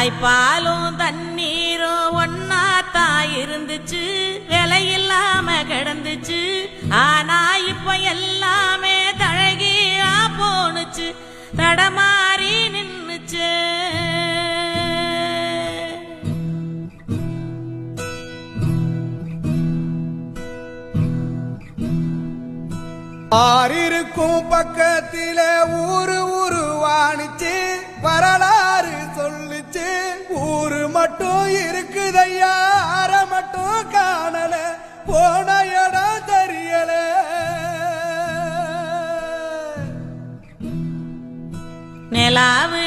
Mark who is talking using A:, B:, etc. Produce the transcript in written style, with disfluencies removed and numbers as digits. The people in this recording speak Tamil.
A: தாய்ப்பாலும் தண்ணீரும் ஒன்னாத்தா இருந்துச்சு, விலையில்லாம கிடந்துச்சு. ஆனா இப்ப எல்லாமே தழகியா போனுச்சு, தடமாறி நின்னுச்சு.
B: ஆறிருக்கும் பக்கத்திலே ஊரு உருவானுச்சு, வரலாறு சொல்லுச்சு. ஊரு மட்டும் இருக்குதையா, அற மட்டும் காணல, போன இடம் தெரியல.
A: நிலாவு